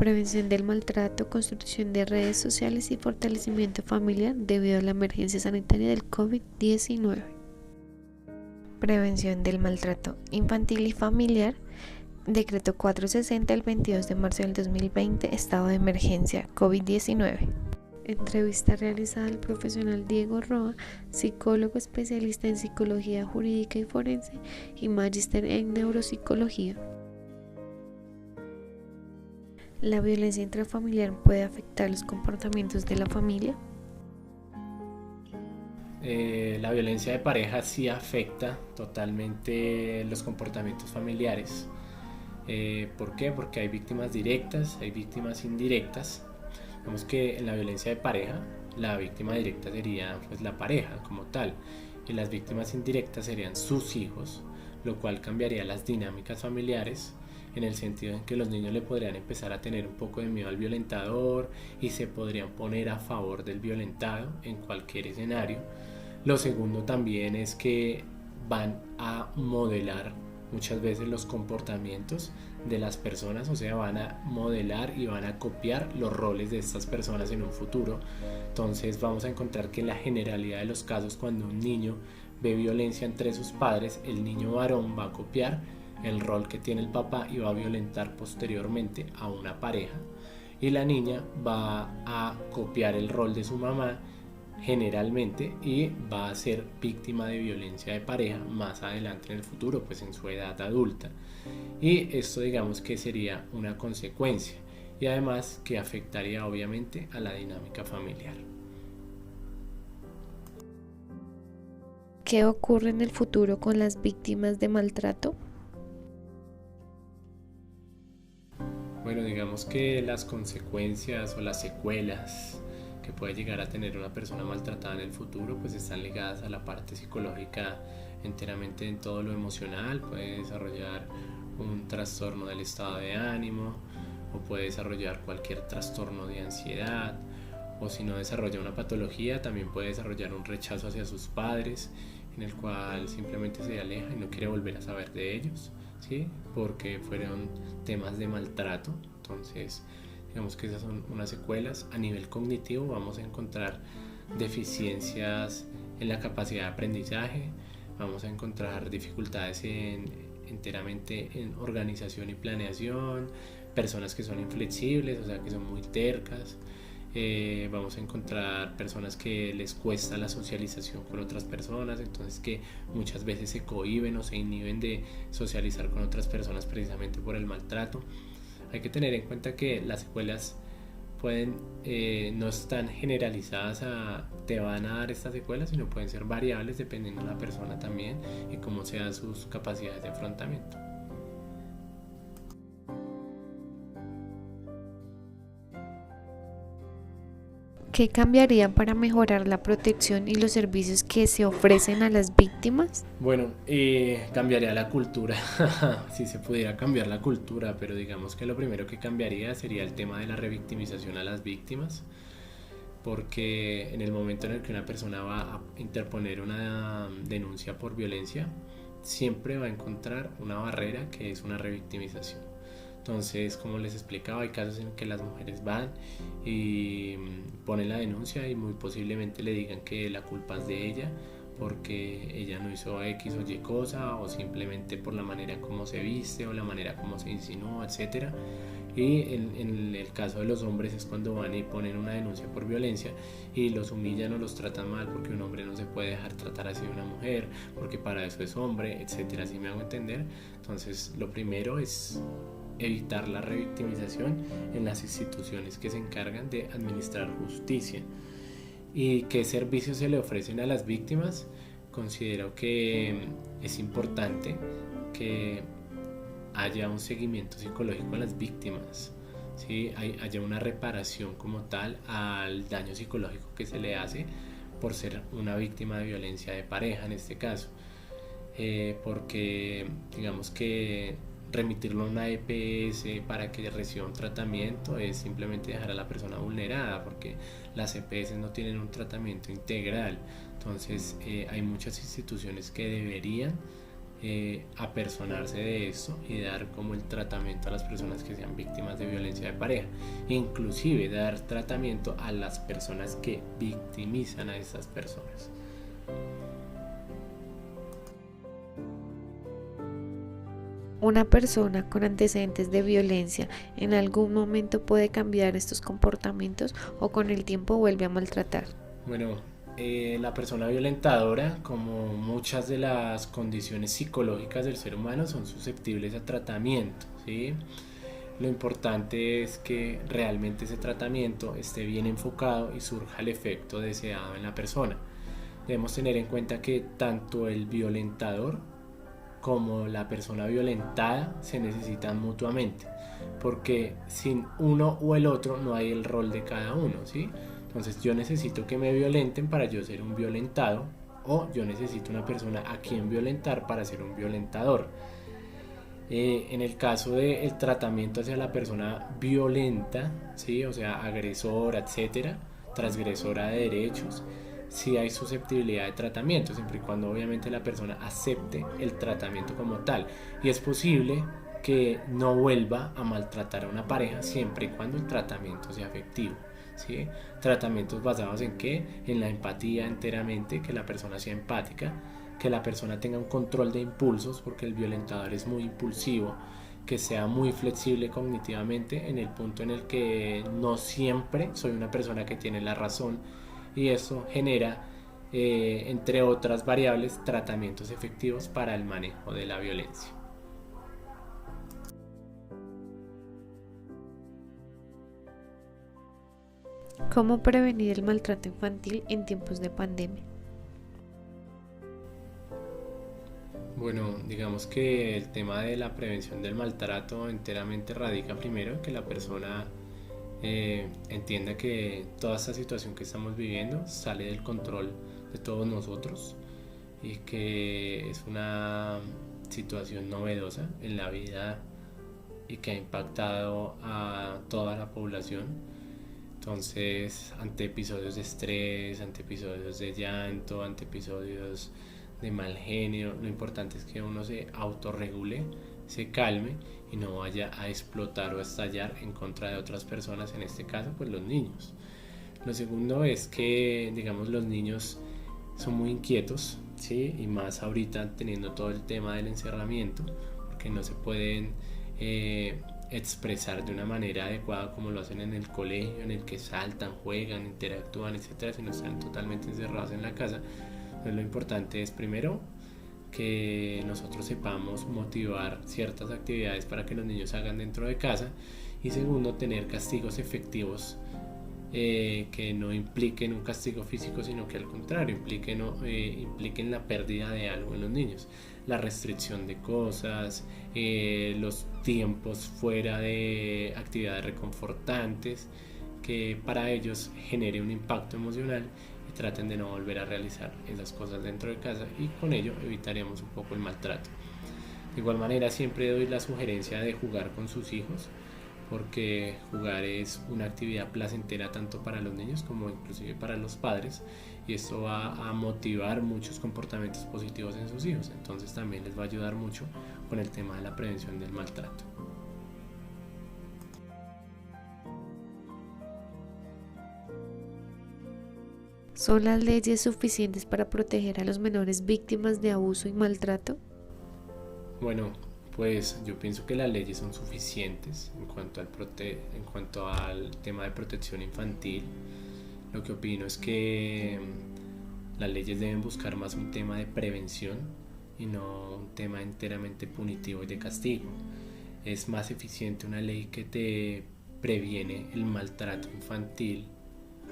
prevención del maltrato, construcción de redes sociales y fortalecimiento familiar debido a la emergencia sanitaria del COVID-19. Prevención del maltrato infantil y familiar. Decreto 460 el 22 de marzo del 2020, estado de emergencia COVID-19. Entrevista realizada al profesional Diego Roa, psicólogo especialista en psicología jurídica y forense y magíster en neuropsicología. ¿La violencia intrafamiliar puede afectar los comportamientos de la familia? La violencia de pareja sí afecta totalmente los comportamientos familiares. ¿Por qué? Porque hay víctimas directas, hay víctimas indirectas. Vemos que en la violencia de pareja, la víctima directa sería pues, la pareja como tal, y las víctimas indirectas serían sus hijos, lo cual cambiaría las dinámicas familiares en el sentido en que los niños le podrían empezar a tener un poco de miedo al violentador y se podrían poner a favor del violentado en cualquier escenario. Lo segundo también es que van a modelar muchas veces los comportamientos de las personas, o sea, van a modelar y van a copiar los roles de estas personas en un futuro. Entonces vamos a encontrar que en la generalidad de los casos, cuando un niño ve violencia entre sus padres, el niño varón va a copiar el rol que tiene el papá y va a violentar posteriormente a una pareja, y la niña va a copiar el rol de su mamá generalmente y va a ser víctima de violencia de pareja más adelante en el futuro, pues en su edad adulta. Y esto digamos que sería una consecuencia y además que afectaría obviamente a la dinámica familiar. ¿Qué ocurre en el futuro con las víctimas de maltrato? Bueno, digamos que las consecuencias o las secuelas que puede llegar a tener una persona maltratada en el futuro pues están ligadas a la parte psicológica enteramente, en todo lo emocional. Puede desarrollar un trastorno del estado de ánimo o puede desarrollar cualquier trastorno de ansiedad, o si no desarrolla una patología también puede desarrollar un rechazo hacia sus padres en el cual simplemente se aleja y no quiere volver a saber de ellos, ¿sí? Porque fueron temas de maltrato. Entonces digamos que esas son unas secuelas. A nivel cognitivo vamos a encontrar deficiencias en la capacidad de aprendizaje, vamos a encontrar dificultades enteramente en organización y planeación, personas que son inflexibles, o sea que son muy tercas. Vamos a encontrar personas que les cuesta la socialización con otras personas, entonces que muchas veces se cohíben o se inhiben de socializar con otras personas precisamente por el maltrato. Hay que tener en cuenta que las secuelas pueden, no están generalizadas a te van a dar estas secuelas, sino pueden ser variables dependiendo de la persona también y cómo sean sus capacidades de afrontamiento. ¿Qué cambiaría para mejorar la protección y los servicios que se ofrecen a las víctimas? Bueno, cambiaría la cultura, si se pudiera cambiar la cultura, pero digamos que lo primero que cambiaría sería el tema de la revictimización a las víctimas, porque en el momento en el que una persona va a interponer una denuncia por violencia, siempre va a encontrar una barrera que es una revictimización. Entonces, como les explicaba, hay casos en que las mujeres van y ponen la denuncia y muy posiblemente le digan que la culpa es de ella porque ella no hizo X o Y cosa, o simplemente por la manera como se viste o la manera como se insinúa, etcétera. Y en el caso de los hombres es cuando van y ponen una denuncia por violencia y los humillan o los tratan mal, porque un hombre no se puede dejar tratar así de una mujer, porque para eso es hombre, etcétera. ¿Sí me hago entender? Entonces, lo primero es evitar la revictimización en las instituciones que se encargan de administrar justicia. ¿Y qué servicios se le ofrecen a las víctimas? Considero que es importante que haya un seguimiento psicológico a las víctimas, ¿sí? Haya una reparación como tal al daño psicológico que se le hace por ser una víctima de violencia de pareja en este caso, porque digamos que remitirlo a una EPS para que reciba un tratamiento es simplemente dejar a la persona vulnerada, porque las EPS no tienen un tratamiento integral. Entonces hay muchas instituciones que deberían apersonarse de esto y dar como el tratamiento a las personas que sean víctimas de violencia de pareja, inclusive dar tratamiento a las personas que victimizan a esas personas. Una persona con antecedentes de violencia en algún momento puede cambiar estos comportamientos o con el tiempo vuelve a maltratar. Bueno, la persona violentadora, como muchas de las condiciones psicológicas del ser humano, son susceptibles a tratamiento, ¿sí? Lo importante es que realmente ese tratamiento esté bien enfocado y surja el efecto deseado en la persona. Debemos tener en cuenta que tanto el violentador como la persona violentada se necesitan mutuamente, porque sin uno o el otro no hay el rol de cada uno, ¿sí? Entonces yo necesito que me violenten para yo ser un violentado, o yo necesito una persona a quien violentar para ser un violentador. En el caso del tratamiento hacia la persona violenta, ¿sí? O sea, agresora, etcétera, transgresora de derechos, sí hay susceptibilidad de tratamiento, siempre y cuando obviamente la persona acepte el tratamiento como tal. Y es posible que no vuelva a maltratar a una pareja siempre y cuando el tratamiento sea efectivo, ¿sí? Tratamientos basados en qué? En la empatía enteramente, que la persona sea empática, que la persona tenga un control de impulsos, porque el violentador es muy impulsivo, que sea muy flexible cognitivamente en el punto en el que no siempre soy una persona que tiene la razón, y eso genera, entre otras variables, tratamientos efectivos para el manejo de la violencia. ¿Cómo prevenir el maltrato infantil en tiempos de pandemia? Bueno, digamos que el tema de la prevención del maltrato enteramente radica primero en que la persona entienda que toda esta situación que estamos viviendo sale del control de todos nosotros y que es una situación novedosa en la vida y que ha impactado a toda la población. Entonces, ante episodios de estrés, ante episodios de llanto, ante episodios de mal genio, lo importante es que uno se autorregule, se calme y no vaya a explotar o a estallar en contra de otras personas, en este caso pues los niños. Lo segundo es que, digamos, los niños son muy inquietos, ¿sí? Y más ahorita teniendo todo el tema del encerramiento, porque no se pueden expresar de una manera adecuada como lo hacen en el colegio, en el que saltan, juegan, interactúan, etcétera, sino están totalmente encerrados en la casa. Entonces lo importante es primero que nosotros sepamos motivar ciertas actividades para que los niños hagan dentro de casa, y segundo, tener castigos efectivos que no impliquen un castigo físico, sino que al contrario impliquen la pérdida de algo en los niños, la restricción de cosas, los tiempos fuera de actividades reconfortantes, que para ellos genere un impacto emocional y traten de no volver a realizar esas cosas dentro de casa, y con ello evitaríamos un poco el maltrato. De igual manera, siempre doy la sugerencia de jugar con sus hijos, porque jugar es una actividad placentera tanto para los niños como inclusive para los padres, y esto va a motivar muchos comportamientos positivos en sus hijos. Entonces también les va a ayudar mucho con el tema de la prevención del maltrato. ¿Son las leyes suficientes para proteger a los menores víctimas de abuso y maltrato? Bueno, pues yo pienso que las leyes son suficientes en cuanto al tema de protección infantil. Lo que opino es que las leyes deben buscar más un tema de prevención y no un tema enteramente punitivo y de castigo. Es más eficiente una ley que te previene el maltrato infantil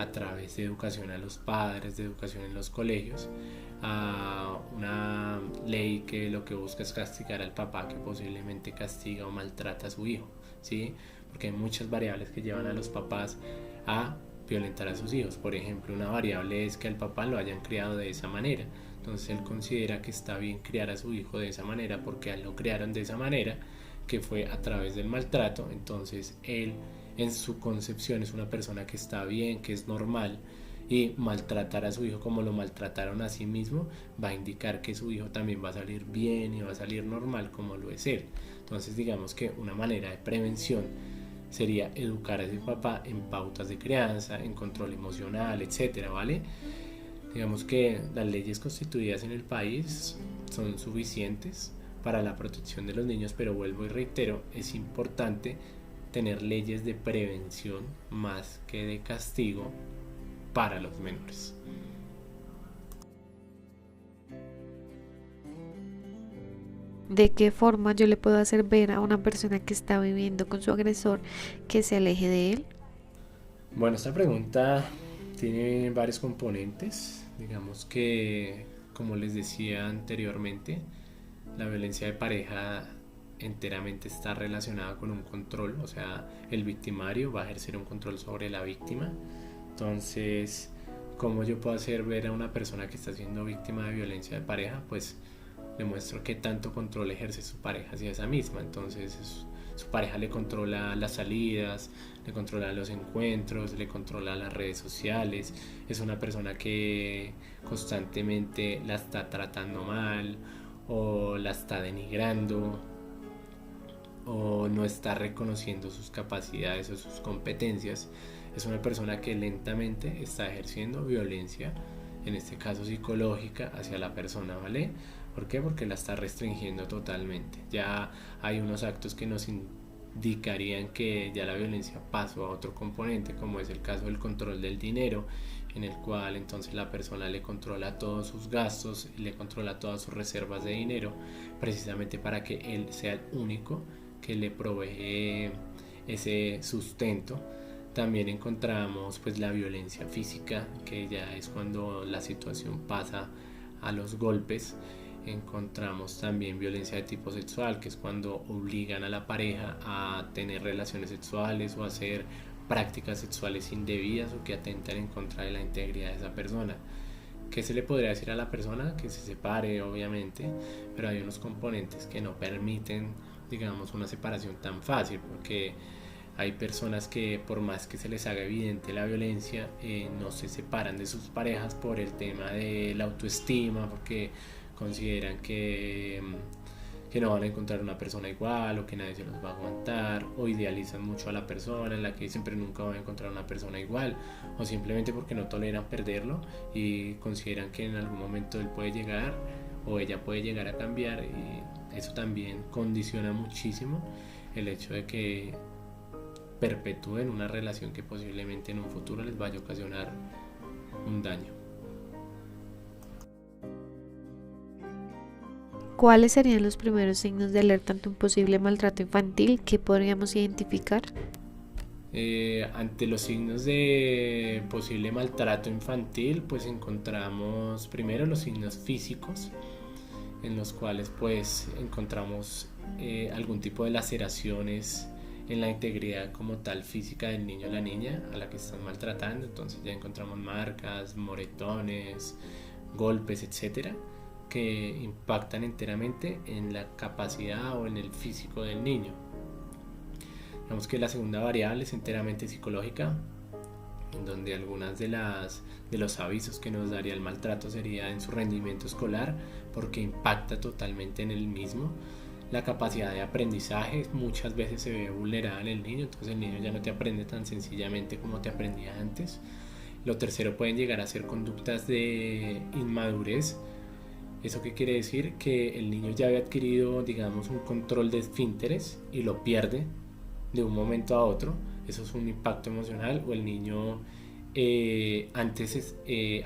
a través de educación a los padres, de educación en los colegios, a una ley que lo que busca es castigar al papá que posiblemente castiga o maltrata a su hijo, ¿sí? Porque hay muchas variables que llevan a los papás a violentar a sus hijos. Por ejemplo, una variable es que al papá lo hayan criado de esa manera. Entonces él considera que está bien criar a su hijo de esa manera porque a él lo criaron de esa manera, que fue a través del maltrato. Entonces él en su concepción es una persona que está bien, que es normal, y maltratar a su hijo como lo maltrataron a sí mismo, va a indicar que su hijo también va a salir bien y va a salir normal como lo es él. Entonces digamos que una manera de prevención sería educar a ese papá en pautas de crianza, en control emocional, etcétera, ¿vale? Digamos que las leyes constituidas en el país son suficientes para la protección de los niños, pero vuelvo y reitero, es importante tener leyes de prevención más que de castigo para los menores. ¿De qué forma yo le puedo hacer ver a una persona que está viviendo con su agresor que se aleje de él? Bueno, esta pregunta tiene varios componentes. Digamos que, como les decía anteriormente, la violencia de pareja enteramente está relacionada con un control, o sea, el victimario va a ejercer un control sobre la víctima. Entonces, ¿cómo yo puedo hacer ver a una persona que está siendo víctima de violencia de pareja? Pues le muestro qué tanto control ejerce su pareja hacia esa misma. Entonces, su pareja le controla las salidas, le controla los encuentros, le controla las redes sociales. Es una persona que constantemente la está tratando mal o la está denigrando o no está reconociendo sus capacidades o sus competencias. Es una persona que lentamente está ejerciendo violencia, en este caso psicológica, hacia la persona, ¿vale? ¿Por qué? Porque la está restringiendo totalmente. Ya hay unos actos que nos indicarían que ya la violencia pasó a otro componente, como es el caso del control del dinero, en el cual entonces la persona le controla todos sus gastos y le controla todas sus reservas de dinero, precisamente para que él sea el único que le provee ese sustento. También encontramos pues la violencia física, que ya es cuando la situación pasa a los golpes. Encontramos también violencia de tipo sexual, que es cuando obligan a la pareja a tener relaciones sexuales o a hacer prácticas sexuales indebidas o que atentan en contra de la integridad de esa persona. ¿Qué se le podría decir a la persona? Que se separe, obviamente, pero hay unos componentes que no permiten, digamos, una separación tan fácil, porque hay personas que por más que se les haga evidente la violencia, no se separan de sus parejas por el tema de la autoestima, porque consideran que no van a encontrar una persona igual o que nadie se los va a aguantar, o idealizan mucho a la persona en la que siempre nunca van a encontrar una persona igual, o simplemente porque no toleran perderlo y consideran que en algún momento él puede llegar o ella puede llegar a cambiar, y eso también condiciona muchísimo el hecho de que perpetúen una relación que posiblemente en un futuro les vaya a ocasionar un daño. ¿Cuáles serían los primeros signos de alerta ante un posible maltrato infantil que podríamos identificar? Ante los signos de posible maltrato infantil, pues encontramos primero los signos físicos, en los cuales pues encontramos algún tipo de laceraciones en la integridad como tal física del niño o la niña a la que están maltratando. Entonces ya encontramos marcas, moretones, golpes, etcétera, que impactan enteramente en la capacidad o en el físico del niño. Digamos que la segunda variable es enteramente psicológica, en donde algunas de los avisos que nos daría el maltrato sería en su rendimiento escolar, porque impacta totalmente en el mismo. La capacidad de aprendizaje muchas veces se ve vulnerada en el niño, entonces el niño ya no te aprende tan sencillamente como te aprendía antes. Lo tercero pueden llegar a ser conductas de inmadurez. ¿Eso qué quiere decir? Que el niño ya había adquirido, digamos, un control de esfínteres y lo pierde de un momento a otro. Eso es un impacto emocional. O el niño antes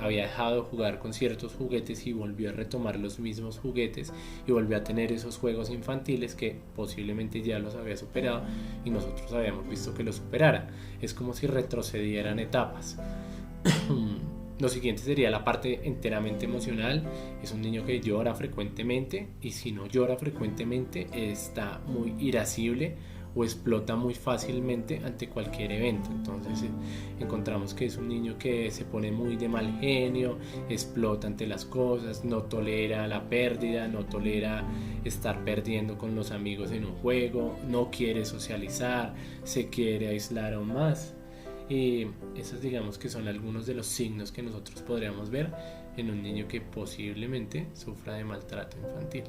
había dejado de jugar con ciertos juguetes y volvió a retomar los mismos juguetes y volvió a tener esos juegos infantiles que posiblemente ya los había superado y nosotros habíamos visto que los superara. Es como si retrocedieran etapas. Lo siguiente sería la parte enteramente emocional. Es un niño que llora frecuentemente, y si no llora frecuentemente está muy irascible o explota muy fácilmente ante cualquier evento. Entonces encontramos que es un niño que se pone muy de mal genio, explota ante las cosas, no tolera la pérdida, no tolera estar perdiendo con los amigos en un juego, no quiere socializar, se quiere aislar aún más. Y esos digamos que son algunos de los signos que nosotros podríamos ver en un niño que posiblemente sufra de maltrato infantil.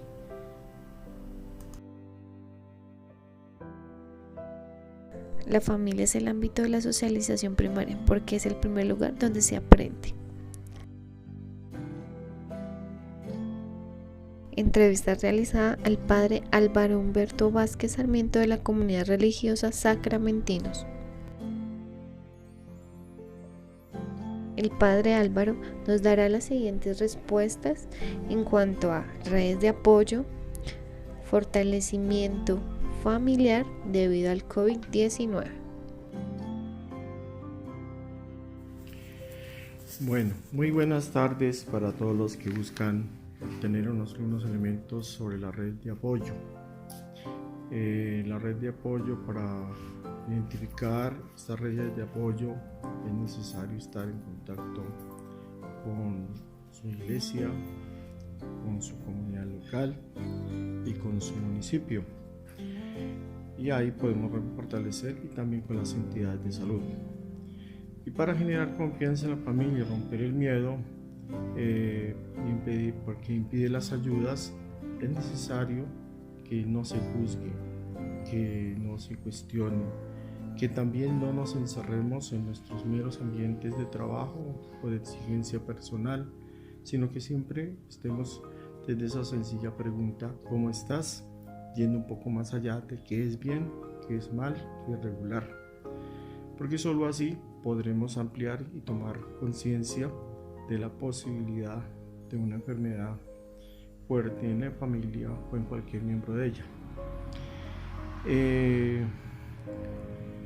La familia es el ámbito de la socialización primaria porque es el primer lugar donde se aprende. Entrevista realizada al padre Álvaro Humberto Vázquez Sarmiento de la comunidad religiosa Sacramentinos. El padre Álvaro nos dará las siguientes respuestas en cuanto a redes de apoyo, fortalecimiento familiar debido al COVID-19. Bueno, muy buenas tardes para todos los que buscan obtener unos elementos sobre la red de apoyo. La red de apoyo, para identificar estas redes de apoyo es necesario estar en contacto con su iglesia, con su comunidad local y con su municipio. Y ahí podemos fortalecer y también con las entidades de salud. Y para generar confianza en la familia y romper el miedo, porque impide las ayudas, es necesario que no se juzgue, que no se cuestione, que también no nos encerremos en nuestros meros ambientes de trabajo o de exigencia personal, sino que siempre estemos desde esa sencilla pregunta: ¿cómo estás?, yendo un poco más allá de qué es bien, qué es mal, qué es regular, porque solo así podremos ampliar y tomar conciencia de la posibilidad de una enfermedad fuerte en la familia o en cualquier miembro de ella.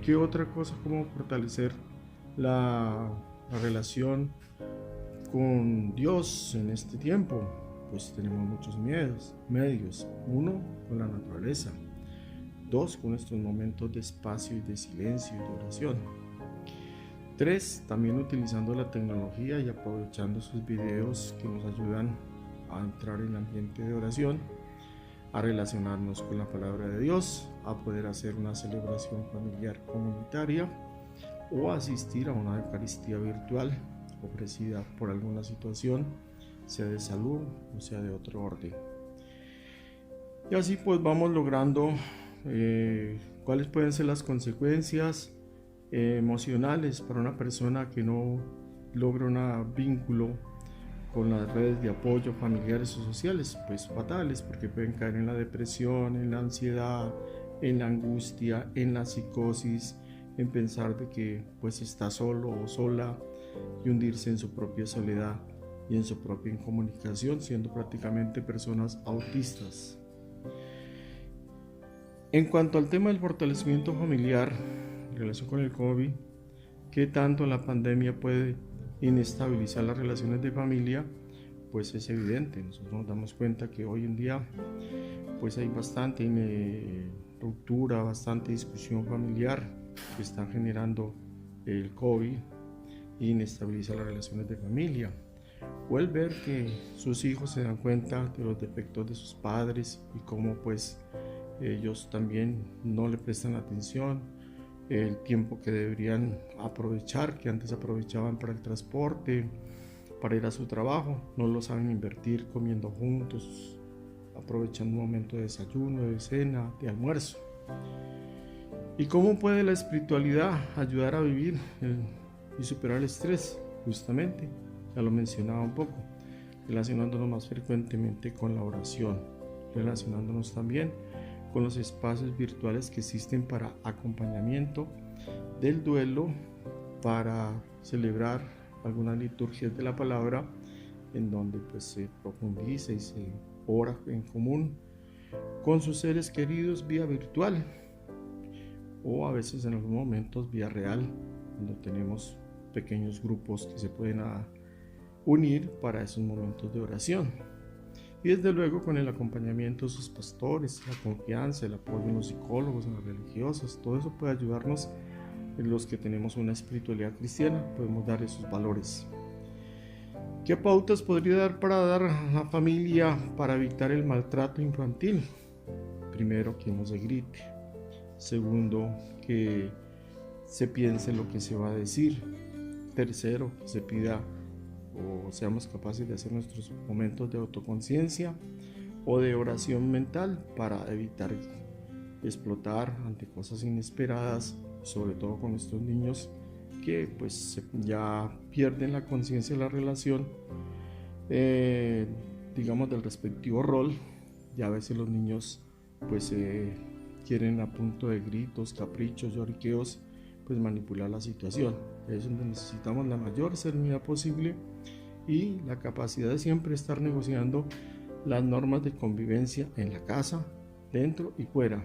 ¿Qué otra cosa? ¿Cómo fortalecer la relación con Dios en este tiempo? Pues tenemos muchos medios. 1, con la naturaleza. 2, con nuestros momentos de espacio y de silencio y de oración. 3, también utilizando la tecnología y aprovechando sus videos que nos ayudan a entrar en el ambiente de oración, a relacionarnos con la palabra de Dios, a poder hacer una celebración familiar comunitaria o asistir a una Eucaristía virtual ofrecida por alguna situación, sea de salud o sea de otro orden. Y así pues vamos logrando cuáles pueden ser las consecuencias emocionales para una persona que no logra un vínculo con las redes de apoyo familiares o sociales. Pues fatales, porque pueden caer en la depresión, en la ansiedad, en la angustia, en la psicosis, en pensar de que pues está solo o sola y hundirse en su propia soledad y en su propia incomunicación, siendo prácticamente personas autistas. En cuanto al tema del fortalecimiento familiar en relación con el COVID, ¿qué tanto la pandemia puede inestabilizar las relaciones de familia? Pues es evidente. Nosotros nos damos cuenta que hoy en día pues hay bastante ruptura, bastante discusión familiar que está generando el COVID e inestabiliza las relaciones de familia. O el ver que sus hijos se dan cuenta de los defectos de sus padres y cómo pues ellos también no le prestan atención, el tiempo que deberían aprovechar, que antes aprovechaban para el transporte, para ir a su trabajo, no lo saben invertir comiendo juntos, aprovechando un momento de desayuno, de cena, de almuerzo. ¿Y cómo puede la espiritualidad ayudar a vivir y superar el estrés? Justamente, ya lo mencionaba un poco, relacionándonos más frecuentemente con la oración, relacionándonos también con los espacios virtuales que existen para acompañamiento del duelo, para celebrar algunas liturgias de la palabra en donde pues se profundiza y se ora en común con sus seres queridos vía virtual, o a veces en algunos momentos vía real, donde tenemos pequeños grupos que se pueden unir para esos momentos de oración. Y desde luego con el acompañamiento de sus pastores, la confianza, el apoyo en los psicólogos, en los religiosos, todo eso puede ayudarnos en los que tenemos una espiritualidad cristiana, podemos dar esos valores. ¿Qué pautas podría dar a la familia para evitar el maltrato infantil? Primero, que no se grite. Segundo, que se piense lo que se va a decir. Tercero, que se pida o seamos capaces de hacer nuestros momentos de autoconciencia o de oración mental para evitar explotar ante cosas inesperadas, sobre todo con estos niños que pues ya pierden la conciencia de la relación, digamos, del respectivo rol. Ya a veces los niños pues quieren a punto de gritos, caprichos, lloriqueos, pues manipular la situación. Es donde necesitamos la mayor serenidad posible y la capacidad de siempre estar negociando las normas de convivencia en la casa, dentro y fuera.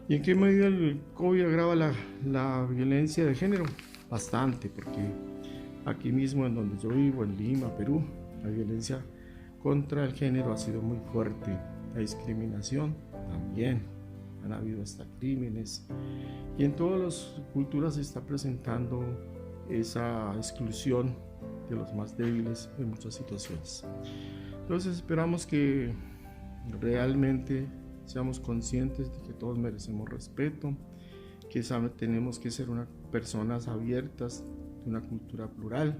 ¿Y en qué medida el COVID agrava la violencia de género? Bastante, porque aquí mismo en donde yo vivo, en Lima, Perú, la violencia contra el género ha sido muy fuerte. La discriminación también, han habido hasta crímenes, y en todas las culturas se está presentando esa exclusión de los más débiles en muchas situaciones. Entonces esperamos que realmente seamos conscientes de que todos merecemos respeto, que tenemos que ser personas abiertas, de una cultura plural,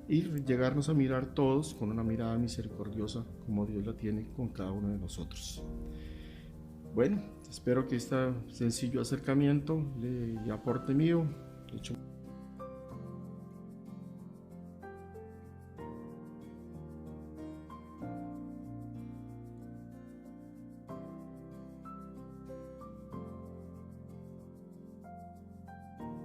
y llegarnos a mirar todos con una mirada misericordiosa como Dios la tiene con cada uno de nosotros. Bueno, espero que este sencillo acercamiento le aporte mío, hecho